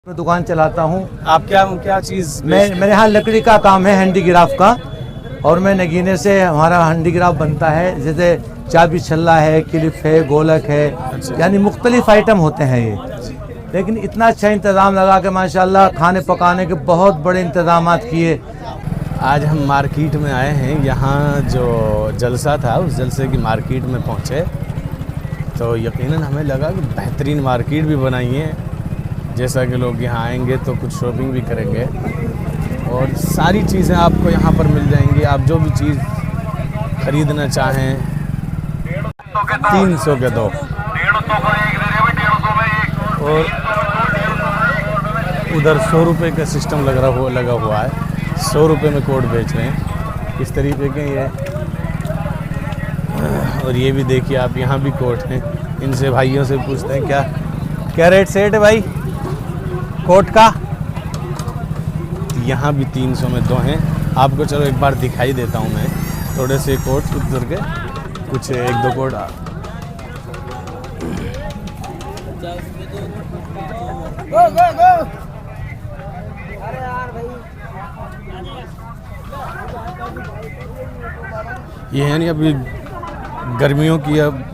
मैं दुकान चलाता हूँ। आप क्या चीज़? मेरे यहाँ लकड़ी का काम है, हैंडीक्राफ्ट का, और मैं नगीने से हमारा हैंडीक्राफ्ट बनता है। जैसे चाबी छल्ला है, क्लिप है, गोलक है, यानी मुख्तलिफ आइटम होते हैं ये। लेकिन इतना अच्छा इंतज़ाम लगा कि माशाल्लाह खाने पकाने के बहुत बड़े इंतज़ाम किए। आज हम मार्केट में आए हैं, यहाँ जो जलसा था उस जलसे की मार्केट में पहुँचे तो यकीनन हमें लगा कि बेहतरीन मार्केट भी बनाई है, जैसा कि लोग यहाँ आएंगे तो कुछ शॉपिंग भी करेंगे और सारी चीज़ें आपको यहाँ पर मिल जाएंगी। आप जो भी चीज़ ख़रीदना चाहें 300 के 2 और उधर 100 रुपये का सिस्टम लगा हुआ है। 100 रुपये में कोट बेच रहे हैं इस तरीके के ये। और ये भी देखिए आप, यहाँ भी कोट हैं। इनसे भाइयों से पूछते हैं क्या रेट सेट है भाई कोट का। यहाँ भी 300 में 2 हैं। आपको चलो एक बार दिखाई देता हूँ मैं थोड़े से कोट उधर के, कुछ 1-2 कोट। ये है नहीं, अभी गर्मियों की अब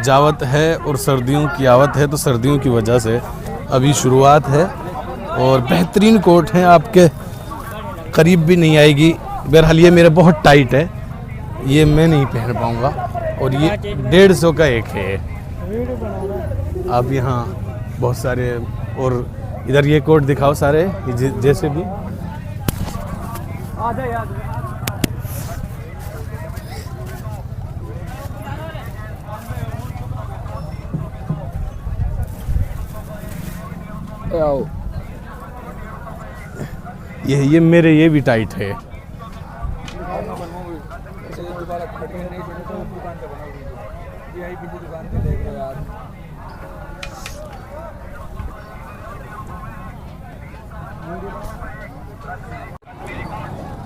जावत है और सर्दियों की आवत है, तो सर्दियों की वजह से अभी शुरुआत है और बेहतरीन कोट हैं, आपके करीब भी नहीं आएगी। बहरहाल ये मेरे बहुत टाइट है, ये मैं नहीं पहन पाऊँगा और ये 150 का एक है। आप यहाँ बहुत सारे, और इधर ये कोट दिखाओ सारे जैसे भी। ये मेरे ये भी टाइट है।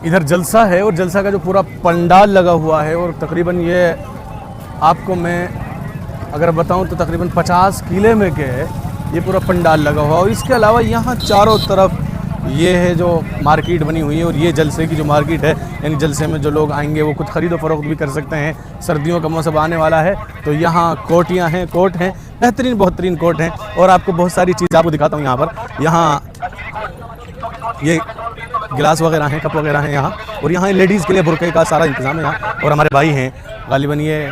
इधर जलसा है और जलसा का जो पूरा पंडाल लगा हुआ है, और तकरीबन ये आपको मैं अगर बताऊं तो तकरीबन 50 किले में के है ये पूरा पंडाल लगा हुआ। और इसके अलावा यहाँ चारों तरफ ये है जो मार्केट बनी हुई है, और ये जलसे की जो मार्केट है, यानी जलसे में जो लोग आएंगे वो खुद ख़रीदो फरोख्त भी कर सकते हैं। सर्दियों का मौसम आने वाला है तो यहाँ कोटियाँ हैं, कोट हैं, बेहतरीन कोट हैं। और आपको बहुत सारी चीज़ आपको दिखाता हूँ यहाँ पर। यहाँ ये गिलास वगैरह हैं, कप वगैरह हैं यहाँ, और यहाँ लेडीज़ के लिए बुरके का सारा इंतज़ाम है यहाँ। और हमारे भाई हैं गालिबन, ये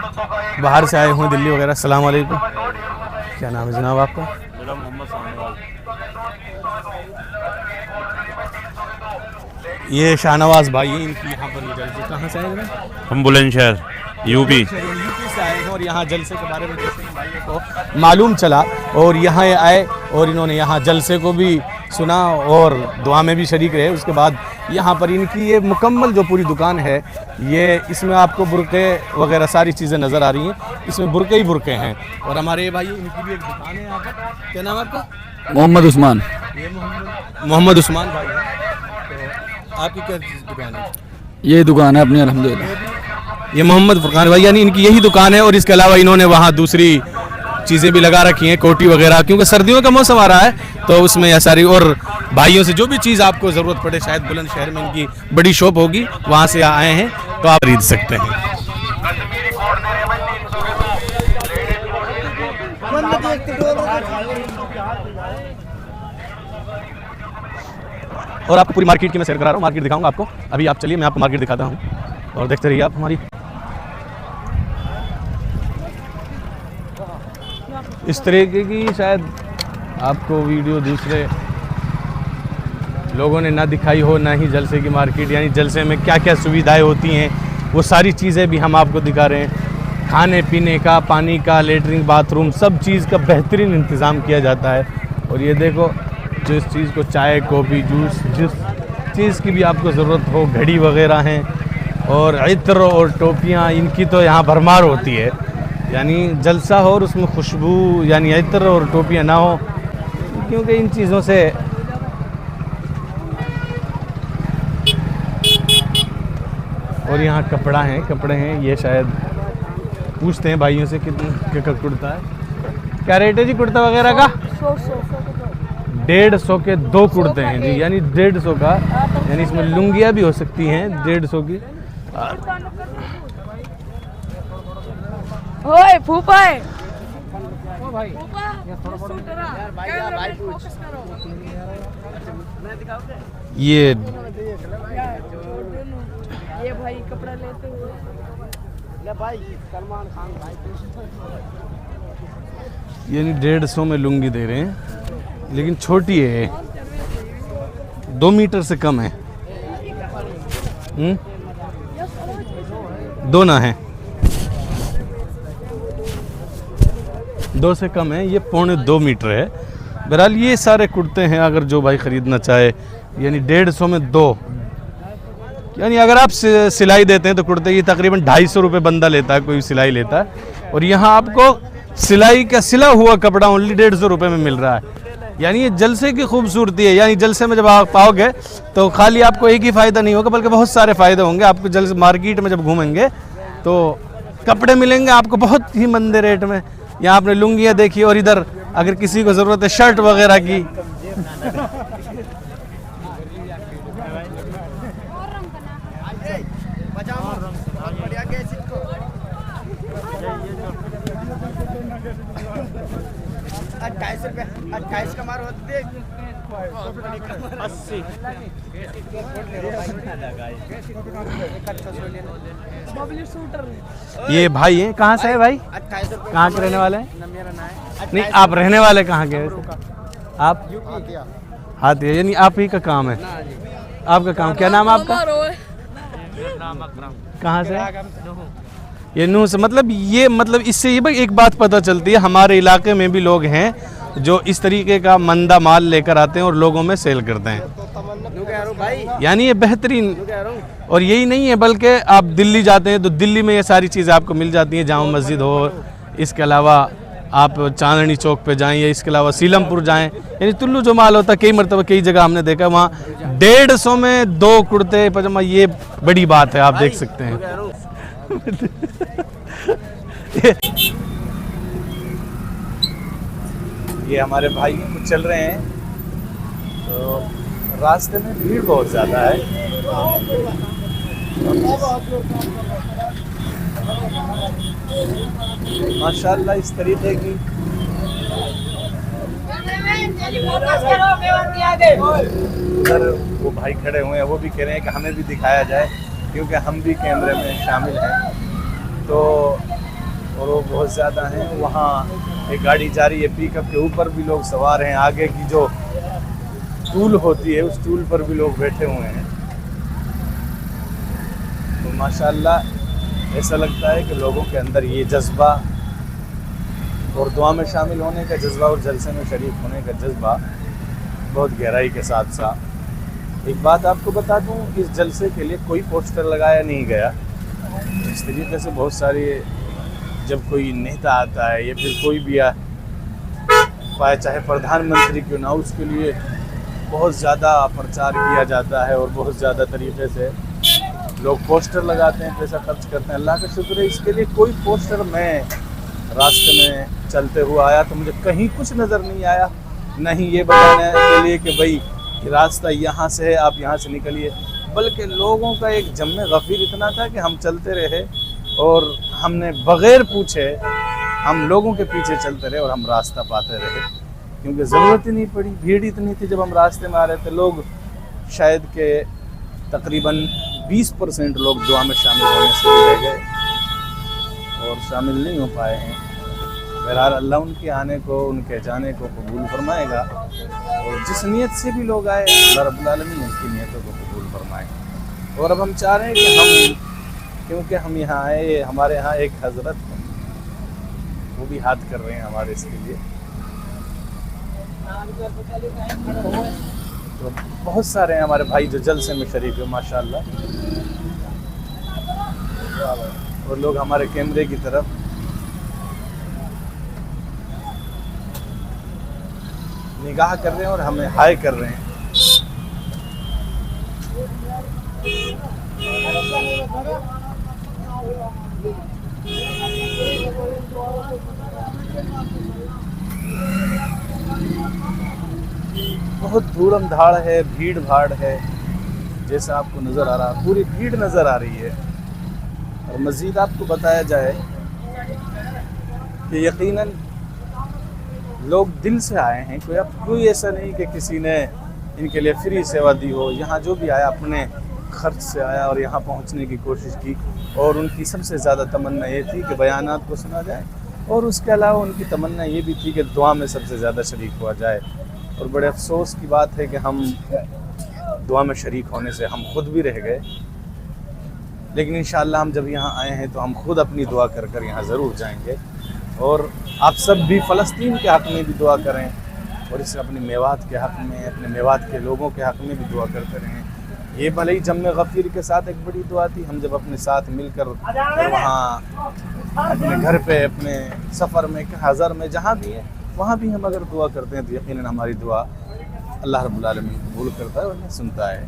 बाहर से आए हुए दिल्ली वगैरह। अस्सलाम वालेकुम, क्या नाम है जनाब आपका? मेरा मोहम्मद शाहनवाज। ये शाहनवाज भाई है, इनकी यहाँ पर जलसे कहाँ से आए? हम बुलंदशहर यूपी से आए हैं। और यहाँ जलसे के बारे में जैसे भाइयों को मालूम चला और यहाँ आए और इन्होंने यहाँ जलसे को भी सुना और दुआ में भी शरीक रहे। उसके बाद यहाँ पर इनकी ये मुकम्मल जो पूरी दुकान है, ये इसमें आपको बुरके वगैरह सारी चीज़ें नज़र आ रही हैं। इसमें बुरके ही बुरके हैं। और हमारे भाई, इनकी भी एक दुकान है यहाँ पर। क्या नाम है आपका? मोहम्मद उस्मान। ये मोहम्मद उस्मान भाई है। तो आपकी क्या दुकान है? ये दुकान है अपनी, अल्हम्दुलिल्लाह। ये मोहम्मद फुरकान भाई, यानी इनकी यही दुकान है। और इसके अलावा इन्होंने वहाँ दूसरी चीज़ें भी लगा रखी हैं, कोटी वगैरह, क्योंकि सर्दियों का मौसम आ रहा है तो उसमें यह सारी। और भाइयों से जो भी चीज़ आपको ज़रूरत पड़े, शायद बुलंदशहर में इनकी बड़ी शॉप होगी, वहाँ से आए हैं तो आप खरीद सकते हैं। और आपको पूरी मार्केट की मैं सैर करा रहा हूँ, मार्केट दिखाऊंगा आपको। अभी आप चलिए, मैं आपको मार्केट दिखाता हूँ और देखते रहिए आप हमारी। इस तरीके की शायद आपको वीडियो दूसरे लोगों ने ना दिखाई हो, ना ही जलसे की मार्केट, यानी जलसे में क्या क्या सुविधाएं होती हैं वो सारी चीज़ें भी हम आपको दिखा रहे हैं। खाने पीने का, पानी का, लेटरिन, बाथरूम, सब चीज़ का बेहतरीन इंतज़ाम किया जाता है। और ये देखो, जिस चीज़ को चाय, कॉफ़ी, जूस, जिस चीज़ की भी आपको ज़रूरत हो, घड़ी वगैरह हैं और इत्र और टोपियाँ, इनकी तो यहाँ भरमार होती है। यानी जलसा हो और उसमें खुशबू, यानी इत्र और टोपियाँ ना हो, क्योंकि इन चीज़ों से और यहाँ कपड़े हैं। ये शायद पूछते हैं भाइयों से कितने का कुर्ता है, क्या रेट है जी कुर्ता वगैरह का? 150 के 2 कुर्ते हैं जी, यानी 150 का, यानी इसमें लुंगियाँ भी हो सकती हैं 150 की। ओए फूफा है ये भाई कपड़ा लेते हुए यानी 150 में लुंगी दे रहे हैं, लेकिन छोटी है, 2 मीटर से कम है। 2 ना है, 2 से कम है, ये 1.25 मीटर है। बहरहाल ये सारे कुर्ते हैं, अगर जो भाई ख़रीदना चाहे, यानी 150 में 2, यानी अगर आप सिलाई देते हैं तो कुर्ते की तकरीबन 250 रुपये बंदा लेता है, कोई सिलाई लेता है, और यहाँ आपको सिलाई का सिला हुआ कपड़ा ओनली 150 रुपये में मिल रहा है। यानी ये जलसे की खूबसूरती है। यानी जलसे में जब आप पाओगे तो खाली आपको एक ही फ़ायदा नहीं होगा, बल्कि बहुत सारे फ़ायदे होंगे आपको। जलसे मार्केट में जब घूमेंगे तो कपड़े मिलेंगे आपको बहुत ही मंदे रेट में। यहाँ आपने लुंगियाँ देखी, और इधर अगर किसी को ज़रूरत है शर्ट वगैरह की, ये भाई है, कहाँ से है भाई? कहाँ के रहने वाले हैं? नहीं, आप रहने वाले कहाँ के? आप हाथी, यानी आप ही का काम है? आपका काम क्या नाम है आपका? कहाँ से? ये नूह से। मतलब ये इससे ये भाई एक बात पता चलती है, हमारे इलाके में भी लोग हैं जो इस तरीके का मंदा माल लेकर आते हैं और लोगों में सेल करते हैं। यानी ये बेहतरीन, और यही नहीं है बल्कि आप दिल्ली जाते हैं तो दिल्ली में ये सारी चीज़ें आपको मिल जाती हैं। जामा मस्जिद हो, इसके अलावा आप चांदनी चौक पे जाएं, या इसके अलावा सीलमपुर जाएं, यानी तुल्लू जो माल होता है कई मरतबा कई जगह हमने देखा, वहाँ 150 में 2 कुर्ते पजामा, ये बड़ी बात है, आप देख सकते हैं। ये हमारे भाई कुछ चल रहे हैं, तो रास्ते में भीड़ बहुत ज़्यादा है। माशाल्लाह इस तरीके की उधर वो भाई खड़े हुए हैं, वो भी कह रहे हैं कि हमें भी दिखाया जाए, क्योंकि हम भी कैमरे में शामिल हैं। तो और वो बहुत ज़्यादा हैं। वहाँ एक गाड़ी जा रही है, पिकअप के ऊपर भी लोग सवार हैं, आगे की जो टूल होती है उस टूल पर भी लोग बैठे हुए हैं। तो माशाल्लाह ऐसा लगता है कि लोगों के अंदर ये जज्बा और दुआ में शामिल होने का जज्बा और जलसे में शरीक होने का जज्बा बहुत गहराई के साथ साथ। एक बात आपको बता दूं, इस जलसे के लिए कोई पोस्टर लगाया नहीं गया। इस तरीके से बहुत सारी, जब कोई नेता आता है या फिर कोई भी चाहे प्रधानमंत्री क्यों ना, उसके लिए बहुत ज़्यादा प्रचार किया जाता है और बहुत ज़्यादा तरीके से लोग पोस्टर लगाते हैं, पैसा खर्च करते हैं। अल्लाह का शुक्र है इसके लिए कोई पोस्टर, मैं रास्ते में चलते हुए आया तो मुझे कहीं कुछ नज़र नहीं आया, नहीं ये बताने के लिए कि भाई रास्ता यहाँ से है, आप यहाँ से निकलिए, बल्कि लोगों का एक जम्मे गफीर इतना था कि हम चलते रहे और हमने बग़ैर पूछे हम लोगों के पीछे चलते रहे और हम रास्ता पाते रहे, क्योंकि ज़रूरत ही नहीं पड़ी। भीड़ इतनी थी जब हम रास्ते में आ रहे थे, लोग शायद के तकरीबन 20% लोग दुआ में शामिल होने से रह गए और शामिल नहीं हो पाए हैं। बहरहाल अल्लाह उनके आने को, उनके जाने को कबूल फरमाएगा, और जिस नीयत से भी लोग आए अल्लाह रब्बुल आलमीन उनकी नीयतों को कबूल फरमाए। और अब हम चाह रहे हैं कि हम, क्योंकि हम यहाँ आए, हमारे यहाँ एक हज़रत वो भी हाथ कर रहे हैं हमारे इसके लिए, तो बहुत सारे हैं हमारे भाई जो जलसे में शरीक है माशाल्लाह। और लोग हमारे कैमरे की तरफ निगाह कर रहे हैं और हमें हाय कर रहे हैं। बहुत धूड़म धाड़ है, भीड़ भाड़ है, जैसा आपको नज़र आ रहा, पूरी भीड़ नज़र आ रही है। और मज़ीद आपको बताया जाए कि यकीनन लोग दिल से आए हैं, कोई ऐसा नहीं कि किसी ने इनके लिए फ्री सेवा दी हो। यहाँ जो भी आया अपने खर्च से आया और यहाँ पहुँचने की कोशिश की, और उनकी सबसे ज़्यादा तमन्ना ये थी कि बयानात को सुना जाए, और उसके अलावा उनकी तमन्ना ये भी थी कि दुआ में सबसे ज़्यादा शरीक हुआ जाए। और बड़े अफसोस की बात है कि हम दुआ में शरीक होने से हम खुद भी रह गए, लेकिन इंशाअल्लाह हम जब यहाँ आए हैं तो हम खुद अपनी दुआ कर कर यहाँ ज़रूर जाएंगे। और आप सब भी फ़लस्तीन के हक़ में भी दुआ करें, और इससे अपने मेवात के हक़ में, अपने मेवात के लोगों के हक़ में भी दुआ करते रहें। ये भले ही जम्मे गफ़ीर के साथ एक बड़ी दुआ थी, हम जब अपने साथ मिलकर वहाँ अपने घर पे, अपने सफ़र में, हज़र में, जहाँ भी है वहाँ भी हम अगर दुआ करते हैं तो यकीनन हमारी दुआ अल्लाह रब्बुल आलमीन कबूल करता है और उन्हें सुनता है।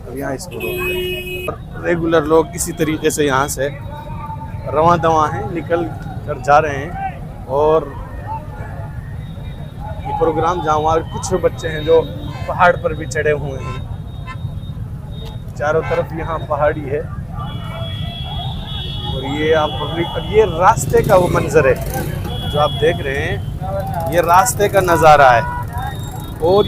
अब यहाँ इसको रोक, रेगुलर लोग इसी तरीके से यहाँ से रवां दवां हैं, निकल कर जा रहे हैं। और ये प्रोग्राम जहाँ वहाँ कुछ बच्चे हैं जो पहाड़ पर भी चढ़े हुए हैं, चारों तरफ यहाँ पहाड़ी है, और ये आप पब्लिक, और ये रास्ते का वो मंजर है जो आप देख रहे हैं, ये रास्ते का नज़ारा है। और